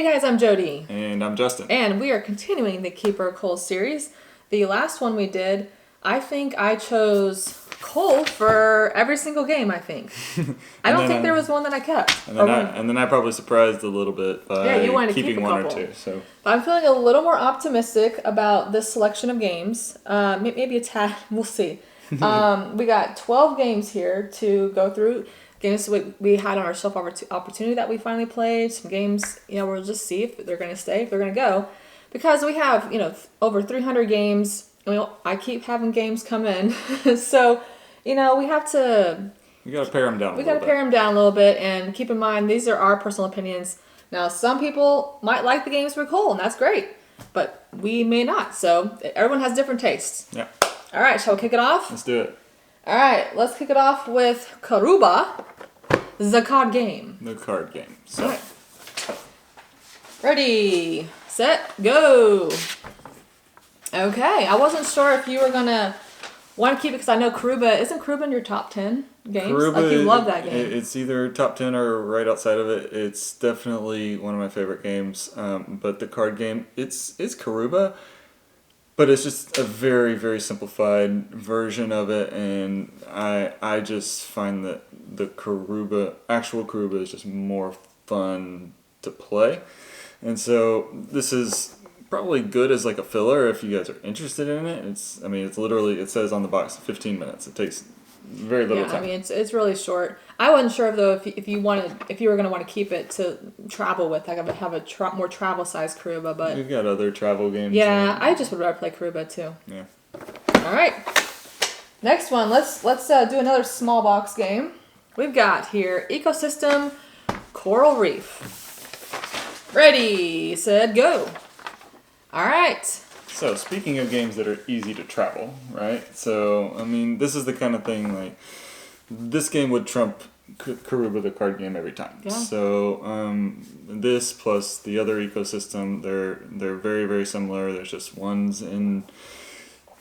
Hey guys, I'm Jody. And I'm Justin. And we are continuing the Keeper CULL series. The last one we did, I think I chose CULL for every single game, I think. I don't think there was one that I kept. And then I probably surprised a little bit by you wanted to keeping keep a one couple. or two. So I'm feeling a little more optimistic about this selection of games. Maybe a tad, we'll see. We got 12 games here to go through. Games we had on our shelf opportunity that we finally played. Some games, we'll just see if they're going to stay, if they're going to go. Because we have, over 300 games. I keep having games come in. So, we have to... we got to pare them down We got to pare them down a little bit. And keep in mind, these are our personal opinions. Now, some people might like the games we're CULL, and that's great. But we may not. So, everyone has different tastes. Yeah. All right, shall we kick it off? Let's do it. All right, let's kick it off with Karuba, the card game. The card game. So. All right. Ready, set, go. Okay, I wasn't sure if you were going to want to keep it because I know Karuba, isn't Karuba in your top 10 games? Karuba, you love that game. It's either top 10 or right outside of it. It's definitely one of my favorite games. But the card game, it's Karuba. But it's just a very, very simplified version of it, and I just find that the actual Karuba is just more fun to play. And so this is probably good as like a filler if you guys are interested in it. It's literally, it says on the box 15 minutes. It takes very little time. It's really short. I wasn't sure though if you were going to want to keep it to travel with, like have a more travel sized Karuba, but we've got other travel games. Yeah, I just would rather play Karuba too. Yeah. All right. Next one. Let's do another small box game. We've got here Ecosystem Coral Reef. Ready, set, go. All right. So, speaking of games that are easy to travel, right? So, this is the kind of thing, like, this game would trump Karuba, the card game, every time. Yeah. So, this plus the other ecosystem, they're very, very similar. There's just one's in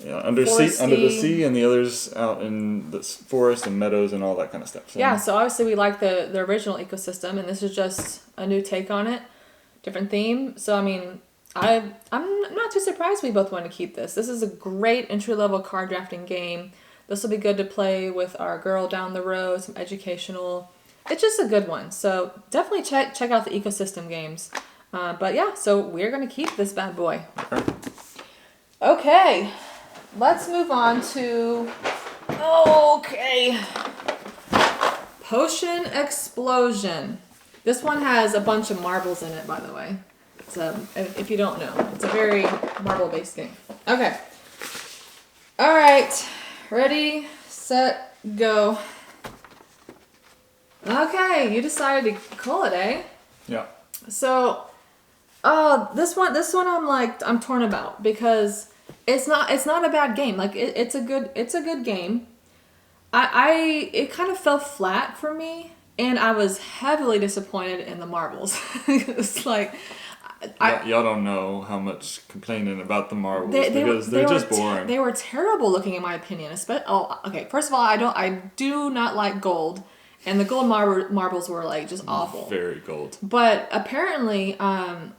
under the sea, and the others out in the forest and meadows and all that kind of stuff. So, so obviously we like the original ecosystem, and this is just a new take on it, different theme. So, I'm not too surprised we both want to keep this. This is a great entry-level card drafting game. This will be good to play with our girl down the road, some educational. It's just a good one. So definitely check out the ecosystem games. But yeah, so we're going to keep this bad boy. Okay, let's move on to... Potion Explosion. This one has a bunch of marbles in it, by the way. If you don't know, it's a very marble-based game. Okay. All right. Ready, set, go. Okay, you decided to call it, eh? Yeah. So, this one I'm torn about because it's not a bad game. Like it's a good game. It kind of fell flat for me, and I was heavily disappointed in the marbles. It's like. Y'all don't know how much complaining about the marbles because they're just boring. They were terrible looking, in my opinion. First of all, I do not like gold, and the gold marbles were like just awful. Very gold. But apparently, I've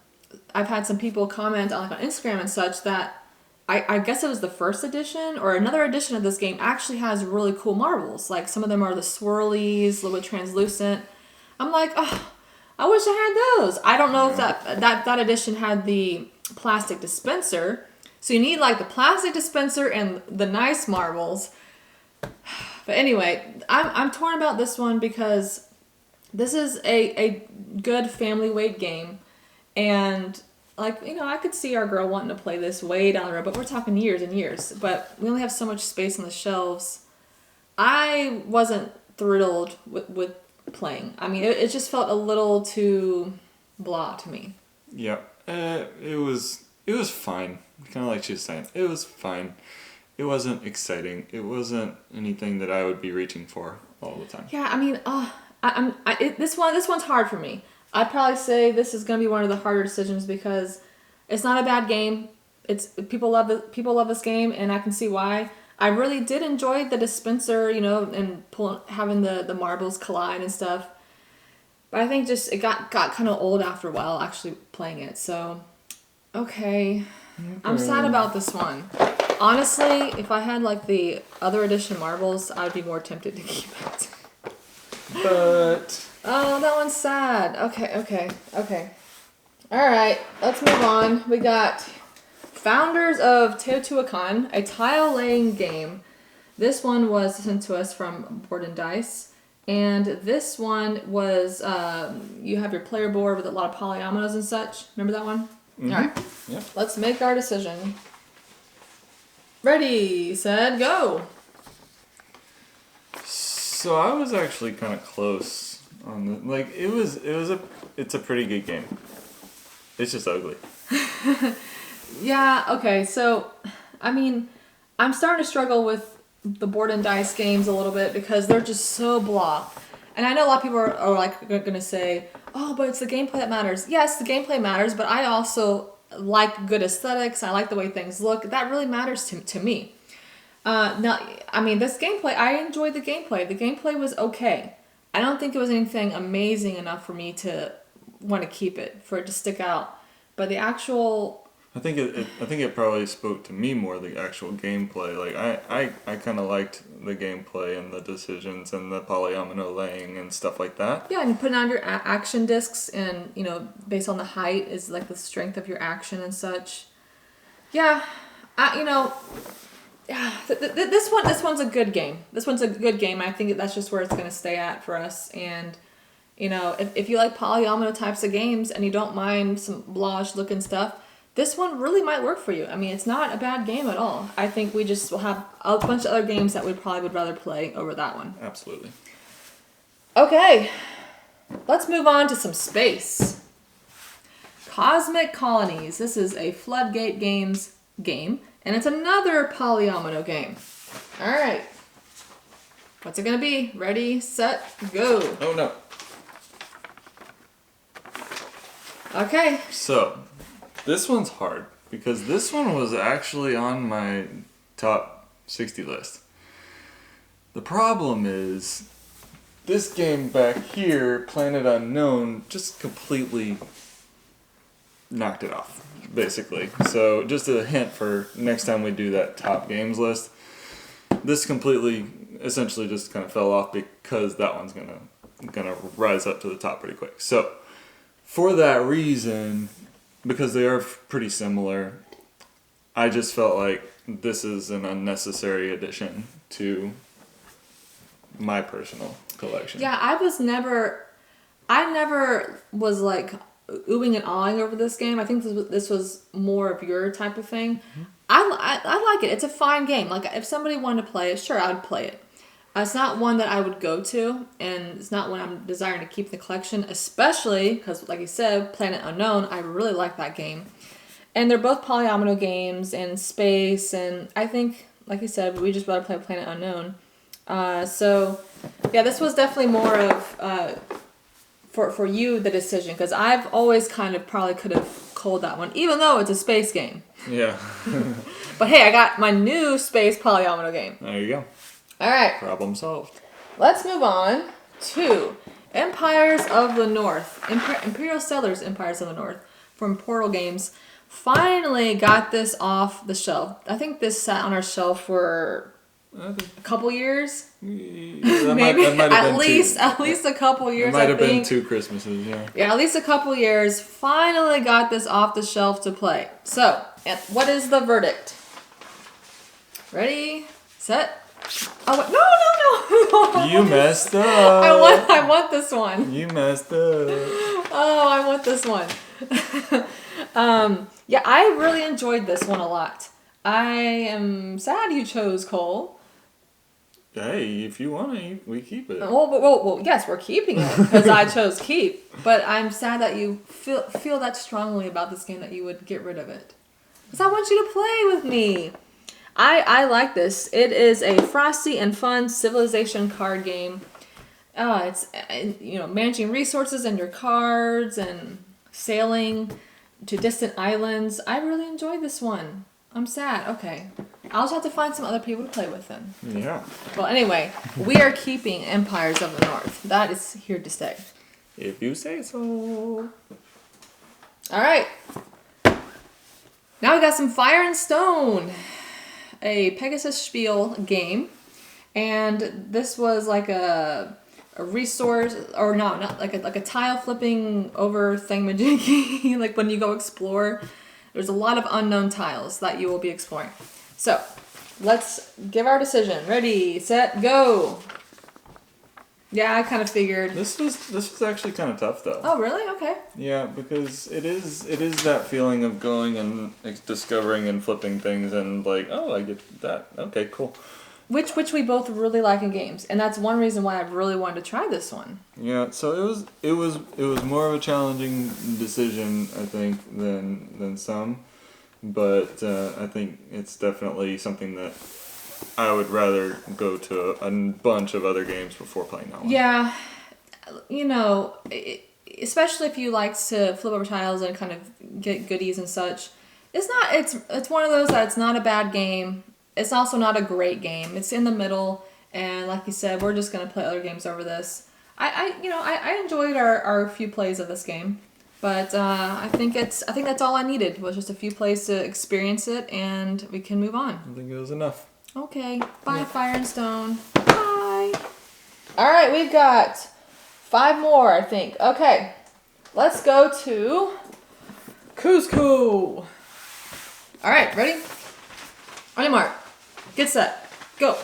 had some people comment on Instagram and such that I guess it was the first edition or another edition of this game actually has really cool marbles. Like some of them are the swirlies, a little bit translucent. I'm like, I wish I had those. I don't know if that edition had the plastic dispenser. So you need like the plastic dispenser and the nice marbles. But anyway, I'm torn about this one because this is a good family weight game. And I could see our girl wanting to play this way down the road, but we're talking years and years. But we only have so much space on the shelves. I wasn't thrilled with playing. It just felt a little too blah to me. Yeah, it was fine. Kind of like she was saying, it was fine. It wasn't exciting. It wasn't anything that I would be reaching for all the time. Yeah, this one's hard for me. I'd probably say this is gonna be one of the harder decisions because it's not a bad game. People love this game, and I can see why. I really did enjoy the dispenser, and having the marbles collide and stuff. But I think just it got kind of old after a while actually playing it. So, okay. I'm sad about this one. Honestly, if I had like the other edition marbles, I'd be more tempted to keep it. But Oh, that one's sad. Okay. All right, let's move on. We got Founders of Teotihuacan, a tile laying game. This one was sent to us from Board and Dice. And this one was, you have your player board with a lot of polyominoes and such. Remember that one? Mm-hmm. All right. Yep. Let's make our decision. Ready, set, go. So I was actually kind of close on the it's a pretty good game. It's just ugly. Yeah, okay, so, I mean, I'm starting to struggle with the Board and Dice games a little bit because they're just so blah. And I know a lot of people are like going to say, oh, but it's the gameplay that matters. Yes, the gameplay matters, but I also like good aesthetics. I like the way things look. That really matters to me. Now, I mean, this gameplay, I enjoyed the gameplay. The gameplay was okay. I don't think it was anything amazing enough for me to want to keep it, for it to stick out. But the actual... I think it probably spoke to me more, the actual gameplay. Like I kind of liked the gameplay and the decisions and the polyomino laying and stuff like that. Yeah, and putting on your action discs and, you know, based on the height is like the strength of your action and such. Yeah, this one's a good game. This one's a good game. I think that's just where it's going to stay at for us. And, you know, if you like polyomino types of games and you don't mind some blanche looking stuff, this one really might work for you. I mean, it's not a bad game at all. I think we just will have a bunch of other games that we probably would rather play over that one. Absolutely. Okay, let's move on to some space. Cosmic Colonies. This is a Floodgate Games game, and it's another polyomino game. All right. What's it going to be? Ready, set, go. Oh, no. Okay. So, this one's hard because this one was actually on my top 60 list. The problem is this game back here, Planet Unknown, just completely knocked it off, basically. So just a hint for next time we do that top games list, this completely, essentially just kind of fell off because that one's gonna rise up to the top pretty quick. So for that reason, because they are pretty similar, I just felt like this is an unnecessary addition to my personal collection. Yeah, I never was like oohing and awing over this game. I think this was more of your type of thing. Mm-hmm. I like it. It's a fine game. Like, if somebody wanted to play it, sure, I would play it. It's not one that I would go to, and it's not one I'm desiring to keep in the collection, especially because, like you said, Planet Unknown, I really like that game. And they're both polyomino games and space, and I think, like you said, we just rather play Planet Unknown. So, yeah, this was definitely more of, for you, the decision, because I've always kind of probably could have called that one, even though it's a space game. Yeah. But hey, I got my new space polyomino game. There you go. All right. Problem solved. Let's move on to Empires of the North. Imperial Settlers Empires of the North from Portal Games. Finally got this off the shelf. I think this sat on our shelf for a couple years. Maybe at least a couple years. It might have been 2 Christmases, yeah. Yeah, at least a couple years. Finally got this off the shelf to play. So, what is the verdict? Ready, set. Oh, no. You messed up. I want this one. You messed up. Oh, I want this one. Yeah, I really enjoyed this one a lot. I am sad you chose CULL. Hey, if you want to, we keep it. Well, yes, we're keeping it because I chose keep. But I'm sad that you feel that strongly about this game that you would get rid of it. Because I want you to play with me. I like this. It is a frosty and fun civilization card game. It's managing resources and your cards and sailing to distant islands. I really enjoyed this one. I'm sad. Okay. I'll just have to find some other people to play with then. Yeah. Well, anyway, we are keeping Empires of the North. That is here to stay. If you say so. All right. Now we got some Fire and Stone, a Pegasus Spiel game, and this was like a resource, or no, not like a tile flipping over thingamajiggy. Like when you go explore, there's a lot of unknown tiles that you will be exploring. So let's give our decision. Ready, set, go. Yeah, I kind of figured. This was actually kind of tough though. Oh, really? Okay. Yeah, because it is that feeling of going and discovering and flipping things and like, oh, I get that. Okay, cool. Which we both really like in games, and that's one reason why I really wanted to try this one. Yeah, so it was more of a challenging decision, I think, than some, but I think it's definitely something that I would rather go to a bunch of other games before playing that one. Yeah, especially if you like to flip over tiles and kind of get goodies and such. It's one of those that it's not a bad game. It's also not a great game. It's in the middle, and like you said, we're just gonna play other games over this. I enjoyed our few plays of this game, but I think that's all I needed was just a few plays to experience it, and we can move on. I think it was enough. Okay, bye, yeah. Fire and Stone. Bye. All right, we've got 5 more, I think. Okay, let's go to Cusco. All right, ready? On your mark. Get set. Go.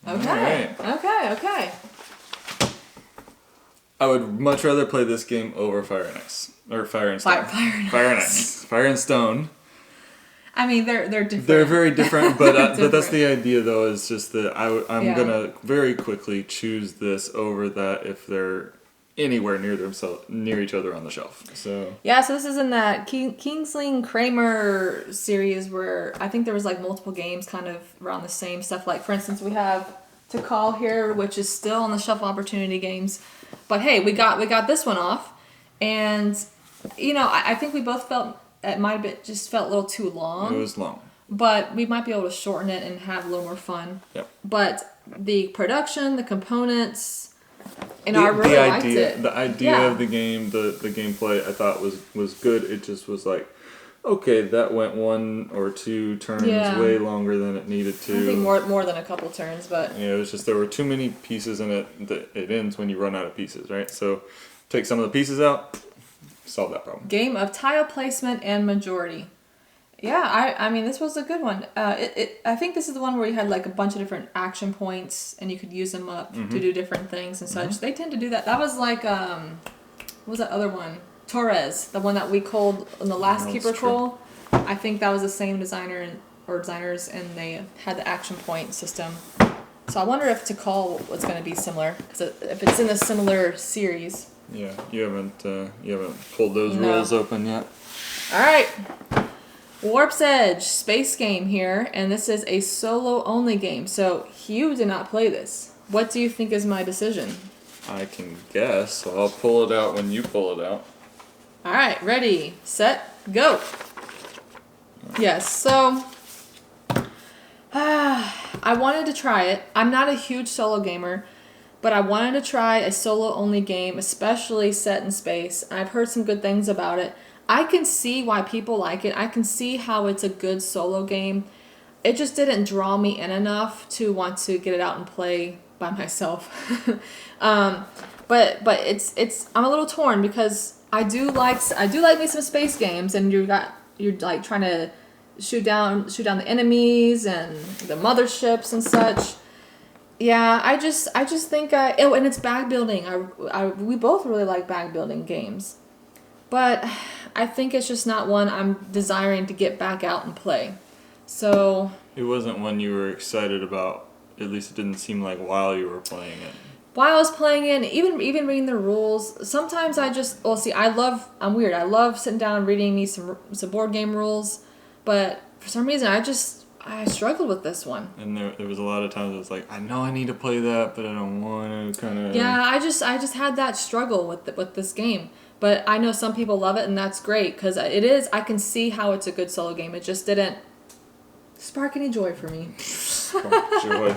Okay. Right. Okay. I would much rather play this game over Fire and Ice. Or Fire and Stone. Fire and Ice. Fire and Stone. I mean, they're different. They're very different, but but that's the idea, though, is just that I'm going to very quickly choose this over that if they're anywhere near each other on the shelf. So yeah, so this is in that Kingsling Kramer series where I think there was like multiple games kind of around the same stuff. Like, for instance, we have To Call here, which is still on the shelf opportunity games. But hey, we got this one off, and I think we both felt it might have just felt a little too long. It was long. But we might be able to shorten it and have a little more fun. Yep. But the production, the components, and I really liked it. The idea of the game, the gameplay, I thought was good. It just was like, okay, that went 1 or 2 turns way longer than it needed to. I think more than a couple turns, but yeah, it was just there were too many pieces in it. That it ends when you run out of pieces, right? So take some of the pieces out, solve that problem. Game of tile placement and majority. Yeah, I mean, this was a good one. I think this is the one where you had like a bunch of different action points and you could use them up to do different things and such. They tend to do that. That was like, what was that other one? Torres, the one that we culled in the last Keeper Cull. I think that was the same designers, and they had the action point system. So I wonder if To Call was going to be similar, because if it's in a similar series. Yeah, you haven't pulled those rules open yet. All right. Warp's Edge space game here, and this is a solo only game. So Hugh did not play this. What do you think is my decision? I can guess, so I'll pull it out when you pull it out. All right, ready, set, go. Yes, so I wanted to try it. I'm not a huge solo gamer, but I wanted to try a solo only game, especially set in space. And I've heard some good things about it. I can see why people like it. I can see how it's a good solo game. It just didn't draw me in enough to want to get it out and play by myself. But it's I'm a little torn because I do like me some space games, and you're like trying to shoot down the enemies and the motherships and such. Yeah, I just think and it's bag building. We both really like bag building games, but I think it's just not one I'm desiring to get back out and play. So it wasn't one you were excited about. At least it didn't seem like while you were playing it. While I was playing it, even reading the rules, sometimes I'm weird. I love sitting down and reading me some board game rules, but for some reason I struggled with this one. And there was a lot of times it was like, I know I need to play that, but I don't want to, kind of. Yeah, I just had that struggle with this game. But I know some people love it, and that's great, because I can see how it's a good solo game. It just didn't spark any joy for me. Spark joy.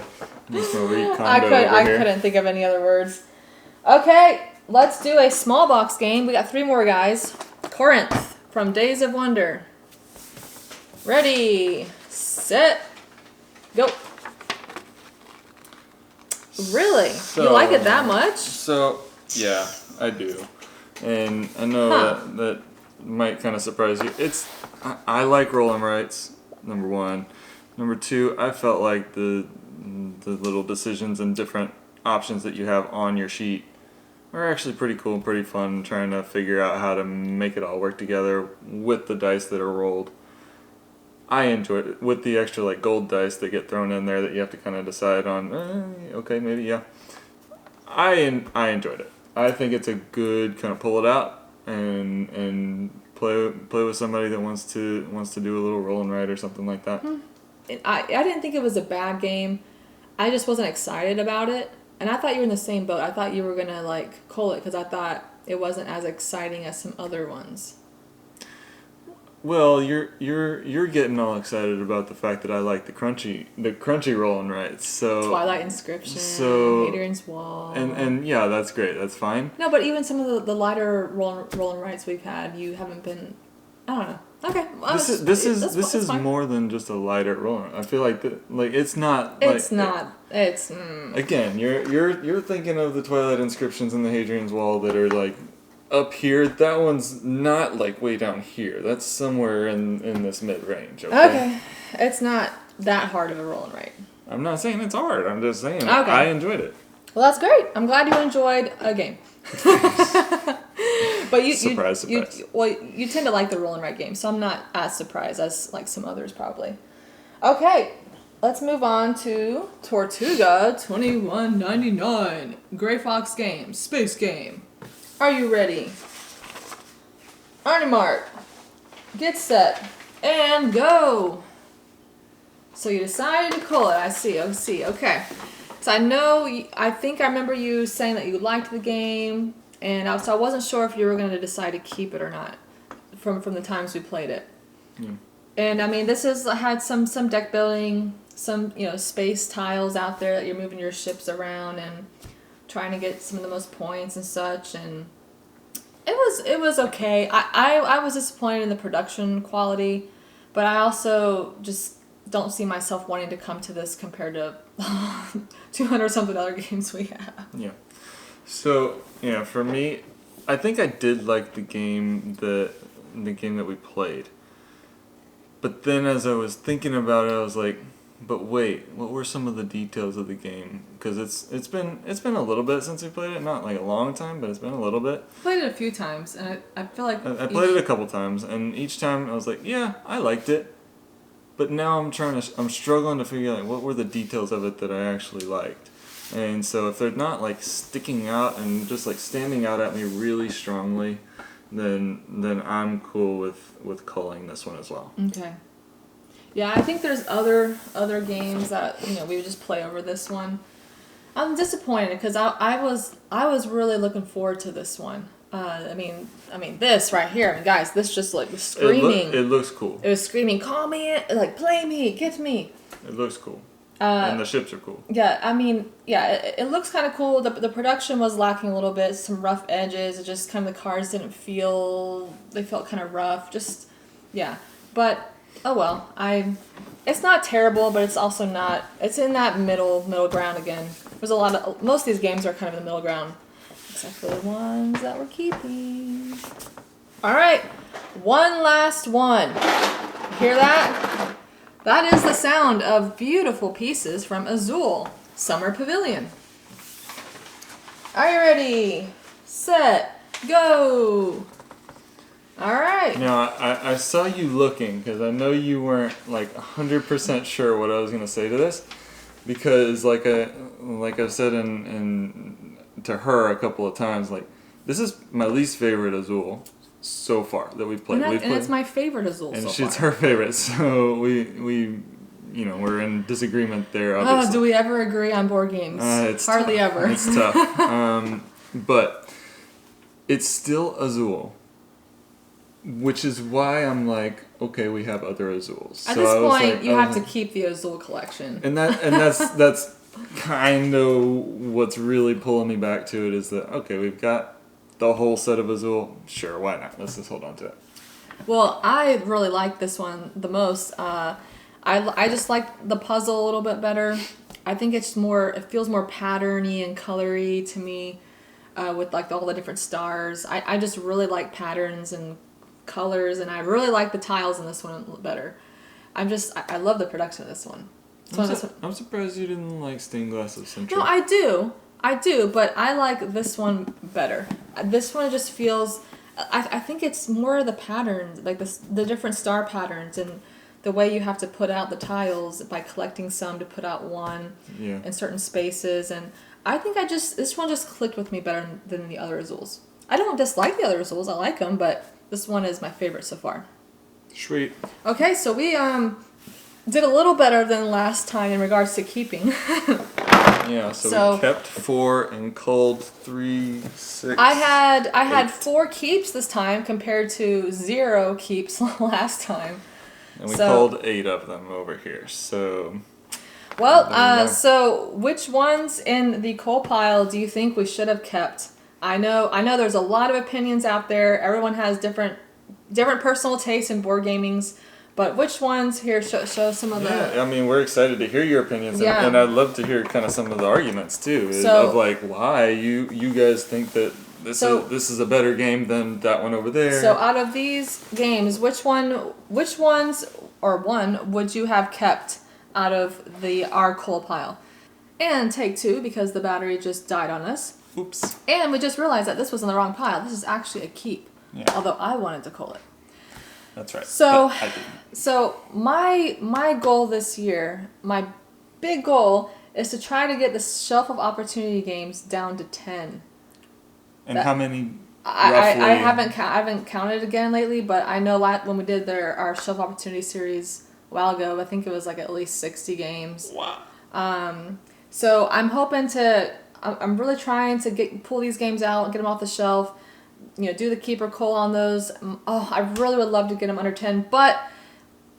I couldn't think of any other words. Okay, let's do a small box game. We got 3 more guys. Corinth from Days of Wonder. Ready, set, go. Really? You like it that much? So, yeah, I do. And I know that might kind of surprise you. I like roll and rights, number 1. Number 2, I felt like the little decisions and different options that you have on your sheet are actually pretty cool and pretty fun, trying to figure out how to make it all work together with the dice that are rolled. I enjoy it with the extra like gold dice that get thrown in there that you have to kind of decide on. Okay, maybe yeah. I enjoyed it. I think it's a good kind of pull it out and play with somebody that wants to do a little roll and write or something like that. I didn't think it was a bad game. I just wasn't excited about it, and I thought you were in the same boat. I thought you were gonna like cull it because I thought it wasn't as exciting as some other ones. Well, you're getting all excited about the fact that I like the crunchy roll and writes. So Twilight Inscription, Hadrian's Wall, and yeah, that's great. That's fine. No, but even some of the lighter roll and writes we've had, you haven't been. I don't know. Okay, well, this is more than just a lighter roll. I feel like it's not. Again, you're thinking of the Twilight Inscriptions and the Hadrian's Wall that are like up here. That one's not like way down here. That's somewhere in this mid range. Okay, it's not that hard of a roll and write. I'm not saying it's hard. I'm just saying okay. I enjoyed it. Well, that's great. I'm glad you enjoyed a game. But you surprise. You tend to like the roll and write game, so I'm not as surprised as like some others probably. Okay, let's move on to Tortuga 2199 Gray Fox game, space game. Are you ready? Mart, get set and go. So you decided to cull it. I see. Okay. So I think I remember you saying that you liked the game, and I wasn't sure if you were going to decide to keep it or not from the times we played it. Yeah. And I mean, this had some deck building, some space tiles out there that you're moving your ships around and trying to get some of the most points and such, and it was okay. I was disappointed in the production quality, but I also just don't see myself wanting to come to this compared to 200 something other games we have. Yeah. So, yeah, for me, I think I did like the game that we played. But then as I was thinking about it, I was like, but wait, what were some of the details of the game? Because it's been a little bit since we played it, not like a long time, but it's been a little bit. Played it a few times, and I feel like I played it a couple times, and each time I was like, yeah, I liked it. But now I'm struggling to figure out what were the details of it that I actually liked. And so if they're not like sticking out and just like standing out at me really strongly, then I'm cool with culling this one as well. Okay. Yeah, I think there's other games that we would just play over this one. I'm disappointed because I was really looking forward to this one. I mean this right here. I mean, guys, this just like was screaming. It looks cool. It was screaming, call me, like play me, get me. It looks cool. And the ships are cool. Yeah, I mean, yeah, it looks kind of cool. The production was lacking a little bit, some rough edges. It just kind of the cards they felt kind of rough. Just, yeah. But, oh well. It's not terrible, but it's also not, it's in that middle ground again. There's most of these games are kind of in the middle ground. Except for the ones that we're keeping. All right, one last one. Hear that? That is the sound of beautiful pieces from Azul Summer Pavilion. Are you ready? Set, go. All right. Now, I saw you looking because I know you weren't like 100% sure what I was going to say to this, because like I've said to her a couple of times, like, this is my least favorite Azul so far that we've played. And it's my favorite Azul so far. And it's her favorite, so we we're in disagreement there, obviously. Oh, do we ever agree on board games? It's hardly tough. ever. It's tough. But it's still Azul, which is why I'm like, okay, we have other Azuls. At this point, you have to keep the Azul collection. And that's kind of what's really pulling me back to it, is that, okay, we've got the whole set of Azul, sure, why not? Let's just hold on to it. Well, I really like this one the most. I just like the puzzle a little bit better. I think it feels more patterny and colory to me, with like all the different stars. I just really like patterns and colors, and I really like the tiles in this one better. I love the production of this one. I'm surprised you didn't like Stained Glass of Century. No, I do, but I like this one better. This one just feels. I think it's more the patterns, like the different star patterns, and the way you have to put out the tiles by collecting some to put out one in certain spaces. And I think this one just clicked with me better than the other Azuls. I don't dislike the other Azuls. I like them, but this one is my favorite so far. Sweet. Okay, so we did a little better than last time in regards to keeping. Yeah, so we kept 4 and culled 3, 6. I had 4 keeps this time compared to 0 keeps last time. And we culled 8 of them over here. So well, so which ones in the coal pile do you think we should have kept? I know there's a lot of opinions out there. Everyone has different personal tastes in board gamings. But which ones here show some of the... Yeah, I mean, we're excited to hear your opinions. And I'd love to hear kind of some of the arguments, too. Of like, why you guys think that this is a better game than that one over there. So out of these games, which ones or one would you have kept out of our coal pile? And take 2, because the battery just died on us. Oops. And we just realized that this was in the wrong pile. This is actually a keep. Yeah. Although I wanted to cull it. That's right. So my goal this year, my big goal, is to try to get the shelf of opportunity games down to 10. And how many? I haven't counted again lately, but I know when we did our shelf opportunity series a while ago, I think it was like at least 60 games. Wow. So I'm hoping I'm really trying to pull these games out, get them off the shelf. Do the keeper cull on those. Oh, I really would love to get them under 10, but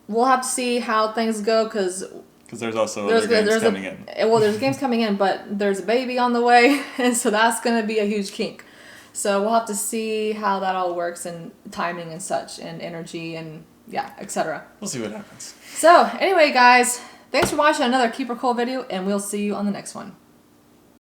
we'll have to see how things go because there's also other games coming in. Well, there's games coming in, but there's a baby on the way, and so that's going to be a huge kink. So we'll have to see how that all works and timing and such and energy and etc. We'll see what happens. So anyway, guys, thanks for watching another keeper cull video, and we'll see you on the next one.